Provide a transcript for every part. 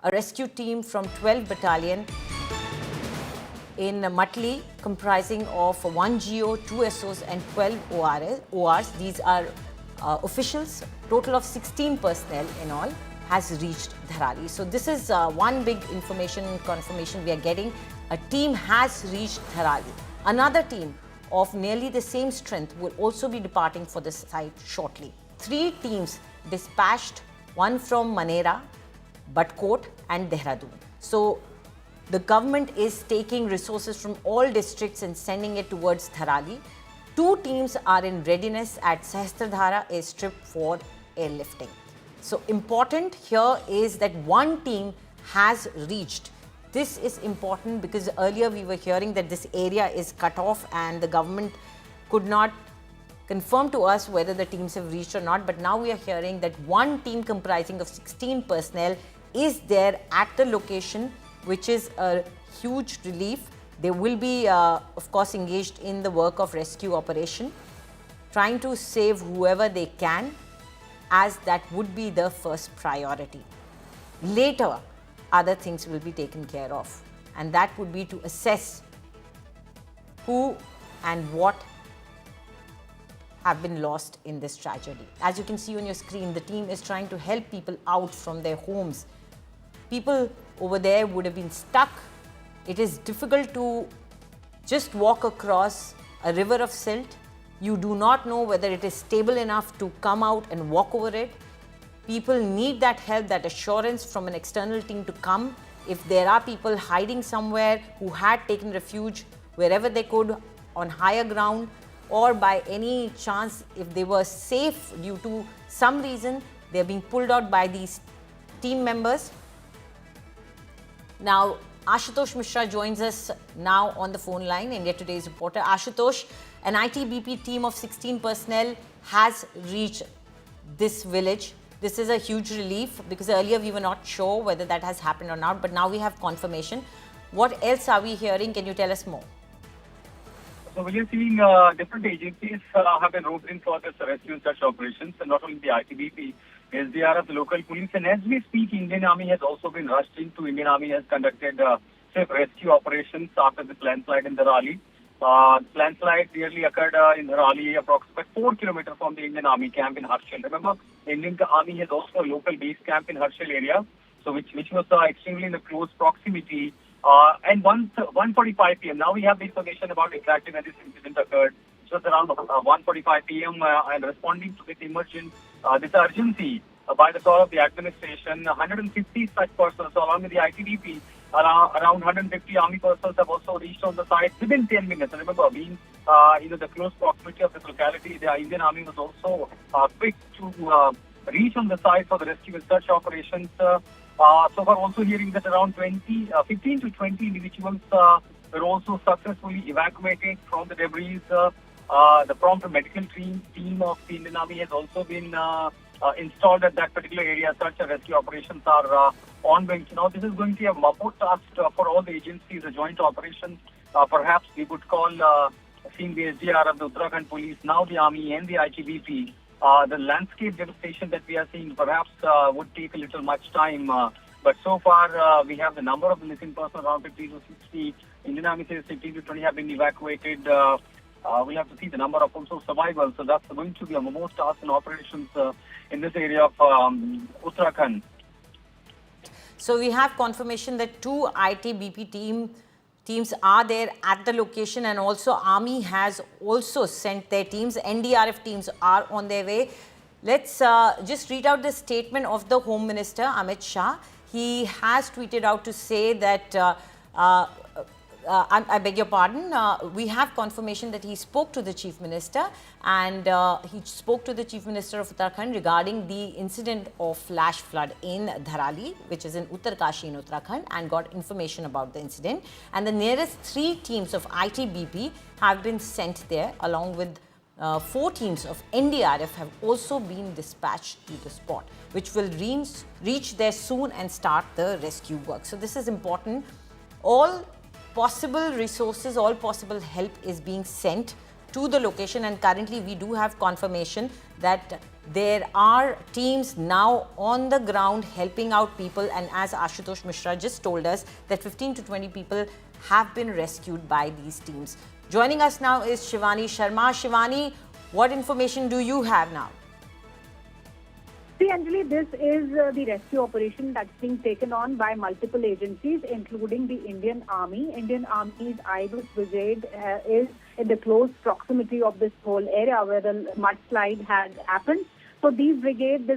a rescue team from 12 Battalion in Matli, comprising of 1 GO, 2 SOs and 12 ORs. These are officials. Total of 16 personnel in all has reached Dharali. So this is one big information and confirmation we are getting. A team has reached Dharali. Another team of nearly the same strength will also be departing for this site shortly. 3 teams dispatched, one from Manera, Batkot and Dehradun. So the government is taking resources from all districts and sending it towards Dharali. 2 teams are in readiness at Sahastradhara airstrip for airlifting. So important here is that one team has reached. This is important because earlier we were hearing that this area is cut off and the government could not confirm to us whether the teams have reached or not. But now we are hearing that one team comprising of 16 personnel is there at the location, which is a huge relief. They will be, of course, engaged in the work of rescue operation, trying to save whoever they can, as that would be the first priority. Later, other things will be taken care of, and that would be to assess who and what have been lost in this tragedy. As you can see on your screen, the team is trying to help people out from their homes. People over there would have been stuck. It is difficult to just walk across a river of silt. You do not know whether it is stable enough to come out and walk over it. People need that help, that assurance from an external team to come. If there are people hiding somewhere who had taken refuge wherever they could on higher ground, or by any chance if they were safe due to some reason, they are being pulled out by these team members. Now, Ashutosh Mishra joins us now on the phone line, India Today's reporter. Ashutosh, an ITBP team of 16 personnel has reached this village. This is a huge relief because earlier we were not sure whether that has happened or not, but now we have confirmation. What else are we hearing? Can you tell us more? So we are seeing different agencies have been roped in for this rescue and search operations, and not only the ITBP, SDRF, the local police, and as we speak, Indian Army has also been rushed into. Indian Army has conducted safe rescue operations after the landslide in Dharali. Landslide nearly occurred in Dharali, approximately 4 kilometers from the Indian Army camp in Harshal. Remember, Indian Army has also a local base camp in Harshal area, so which was extremely in the close proximity. And 1:45 p.m. Now we have the information about exactly when this incident occurred. It was around 1:45 p.m. And responding to this urgency by the call of the administration, 150 such persons, so along with the ITDP, around 150 army persons have also reached on the site within 10 minutes. And remember, being the close proximity of this locality, the Indian Army was also quick to reach on the site for the rescue and search operations. So we're also hearing that around 15 to 20 individuals were also successfully evacuated from the debris. The prompt medical team of the Indian Army has also been installed at that particular area. Search and rescue operations are ongoing. Now, this is going to be a mammouth task for all the agencies, a joint operation. Perhaps we would call, seeing the SDRF, the Uttarakhand Police, now the Army and the ITBP. The landscape devastation that we are seeing perhaps would take a little much time. But so far, we have the number of the missing persons around 50 to 60. Indian Army says 15 to 20 have been evacuated. We'll have to see the number of also survivors. So that's going to be a most task and operations in this area of Uttarakhand. So we have confirmation that 2 ITBP teams are there at the location, and also Army has also sent their teams. NDRF teams are on their way. Let's just read out the statement of the Home Minister Amit Shah. He has tweeted out to say that I beg your pardon, we have confirmation that he spoke to the Chief Minister, and he spoke to the Chief Minister of Uttarakhand regarding the incident of flash flood in Dharali, which is in Uttarkashi in Uttarakhand, and got information about the incident. And the nearest 3 teams of ITBP have been sent there, along with 4 teams of NDRF have also been dispatched to the spot, which will reach there soon and start the rescue work. So this is important. All possible resources, all possible help is being sent to the location, and currently we do have confirmation that There are teams now on the ground helping out people, and as Ashutosh Mishra just told us, that 15 to 20 people have been rescued by these teams. Joining us now is Shivani Sharma. Shivani, what information do you have now? See, Anjali, this is the rescue operation that's being taken on by multiple agencies, including the Indian Army. Indian Army's ITBP brigade is in the close proximity of this whole area where the mudslide had happened. So this brigade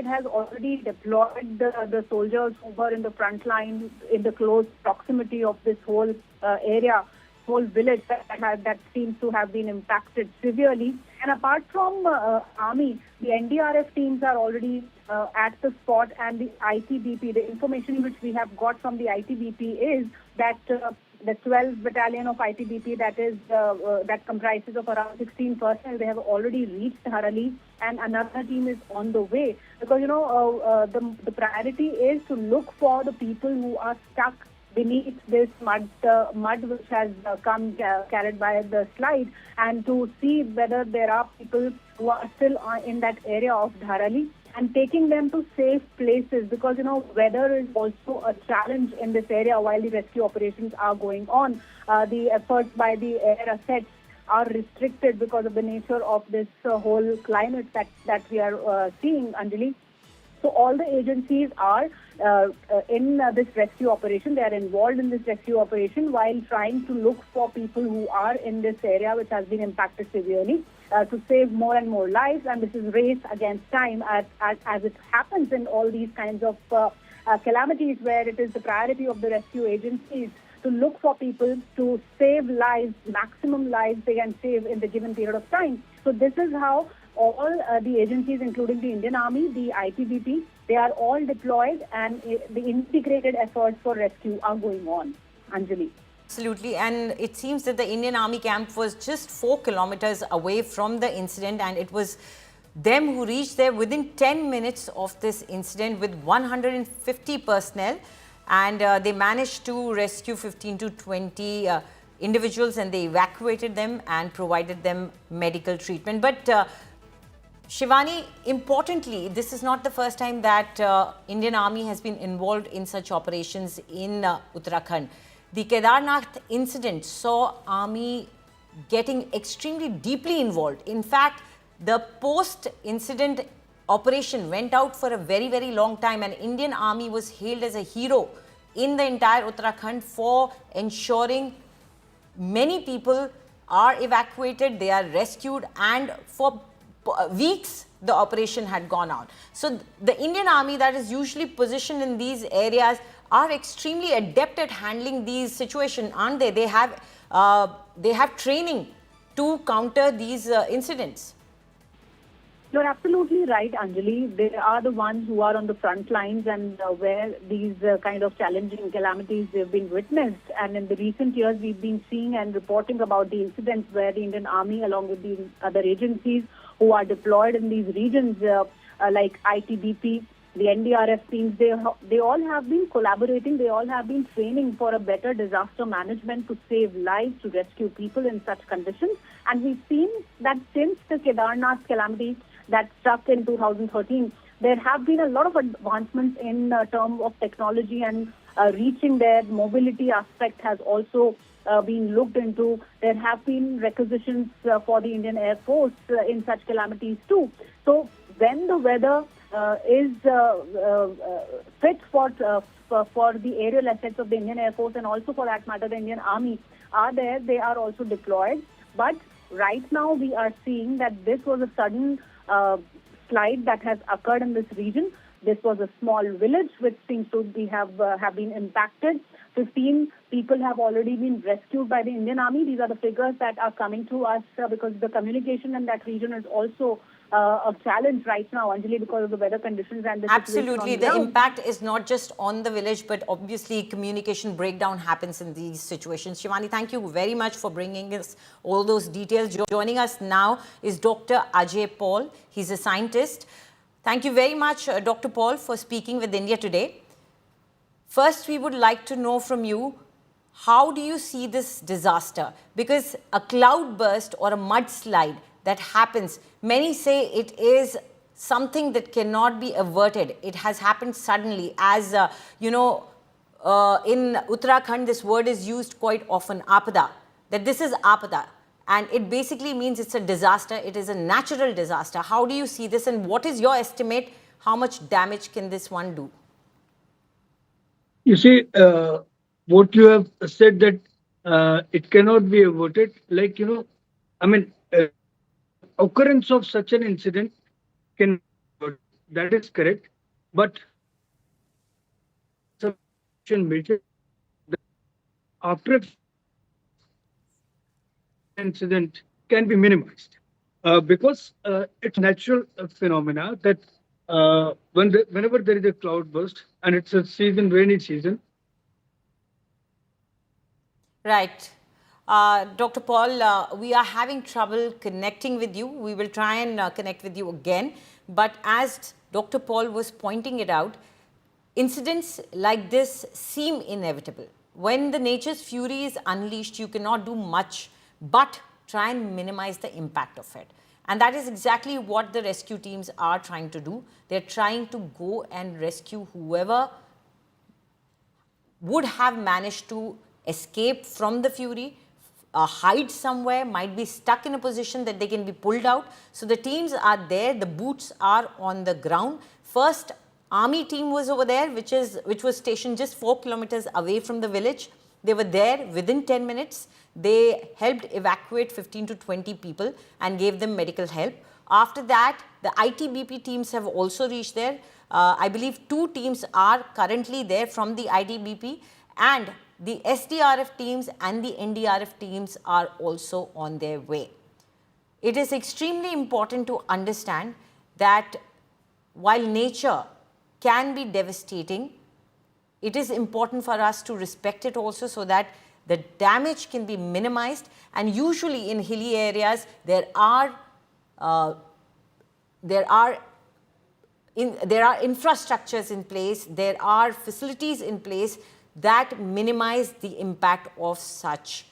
has already deployed the soldiers who were in the front line in the close proximity of this whole area, whole village that seems to have been impacted severely. And apart from Army, the NDRF teams are already at the spot, and the ITBP, the information which we have got from the ITBP is that the 12th battalion of ITBP, that comprises of around 16 personnel, they have already reached Dharali, and another team is on the way. Because, the priority is to look for the people who are stuck beneath this mud which has come carried by the slide, and to see whether there are people who are still in that area of Dharali, and taking them to safe places, because weather is also a challenge in this area while the rescue operations are going on. The efforts by the air assets are restricted because of the nature of this whole climate that we are seeing, Anjali. So all the agencies are in this rescue operation. They are involved in this rescue operation while trying to look for people who are in this area which has been impacted severely, to save more and more lives. And this is race against time, as it happens in all these kinds of calamities, where it is the priority of the rescue agencies to look for people to save lives, maximum lives they can save in the given period of time. So this is how all the agencies, including the Indian Army, the ITBP, they are all deployed, and the integrated efforts for rescue are going on, Anjali. Absolutely, and it seems that the Indian Army camp was just 4 kilometers away from the incident, and it was them who reached there within 10 minutes of this incident with 150 personnel, and they managed to rescue 15 to 20 individuals, and they evacuated them and provided them medical treatment. But Shivani, importantly, this is not the first time that Indian Army has been involved in such operations in Uttarakhand. The Kedarnath incident saw Army getting extremely deeply involved. In fact, the post-incident operation went out for a very, very long time, and Indian Army was hailed as a hero in the entire Uttarakhand for ensuring many people are evacuated, they are rescued, and for weeks the operation had gone on. So the Indian Army that is usually positioned in these areas are extremely adept at handling these situations, aren't they? They have training to counter these incidents. You're absolutely right, Anjali. They are the ones who are on the front lines, and where these kind of challenging calamities have been witnessed. And in the recent years, we've been seeing and reporting about the incidents where the Indian Army, along with the other agencies who are deployed in these regions, like ITBP, the NDRF teams, they all have been collaborating. They all have been training for a better disaster management to save lives, to rescue people in such conditions. And we've seen that since the Kedarnath calamity that struck in 2013, there have been a lot of advancements in terms of technology, and reaching there. Mobility aspect has also been looked into. There have been requisitions for the Indian Air Force in such calamities too. So when the weather is fit for the aerial assets of the Indian Air Force, and also for that matter the Indian Army are there, they are also deployed. But right now we are seeing that this was a sudden slide that has occurred in this region. This was a small village which seems to have been impacted. 15 people have already been rescued by the Indian Army. These are the figures that are coming to us because the communication in that region is also a challenge right now, Anjali, because of the weather conditions and the Absolutely. situation The impact is not just on the village, but obviously communication breakdown happens in these situations. Shivani, thank you very much for bringing us all those details. Joining us now is Dr. Ajay Paul. He's a scientist. Thank you very much, Dr. Paul, for speaking with India Today. First, we would like to know from you, how do you see this disaster? Because a cloud burst or a mudslide that happens, many say it is something that cannot be averted. It has happened suddenly. As in Uttarakhand, this word is used quite often, apada, that this is apada. And it basically means it's a disaster. It is a natural disaster. How do you see this, and what is your estimate? How much damage can this one do? You see, what you have said that it cannot be averted, like, I mean, occurrence of such an incident can be averted. That is correct. But some measure that after incident can be minimized because it's natural phenomena that whenever there is a cloud burst and it's a rainy season. Right. Dr. Paul, we are having trouble connecting with you. We will try and connect with you again. But as Dr. Paul was pointing it out, incidents like this seem inevitable. When the nature's fury is unleashed, you cannot do much but try and minimize the impact of it. And that is exactly what the rescue teams are trying to do. They're trying to go and rescue whoever would have managed to escape from the fury, hide somewhere, might be stuck in a position that they can be pulled out. So the teams are there, the boots are on the ground. First army team was over there, which was stationed just 4 kilometers away from the village. They were there within 10 minutes. They helped evacuate 15 to 20 people and gave them medical help. After that, the ITBP teams have also reached there. I believe 2 teams are currently there from the ITBP, and the SDRF teams and the NDRF teams are also on their way. It is extremely important to understand that while nature can be devastating, it is important for us to respect it also, so that the damage can be minimized. And usually in hilly areas, there are infrastructures in place, there are facilities in place that minimize the impact of such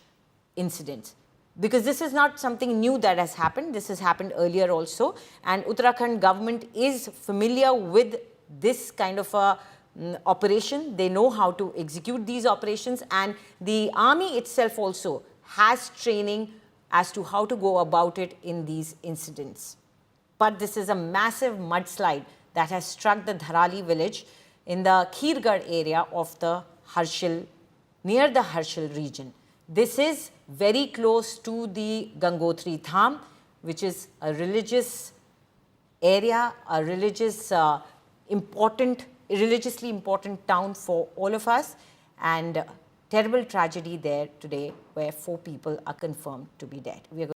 incidents. Because this is not something new that has happened, this has happened earlier also, and Uttarakhand government is familiar with this kind of a operation. They know how to execute these operations, and the army itself also has training as to how to go about it in these incidents. But this is a massive mudslide that has struck the Dharali village in the Kheergarh area of the Harshil, near the Harshil region. This is very close to the Gangotri Dham, which is a religious area, a religiously important town for all of us, and terrible tragedy there today where 4 people are confirmed to be dead.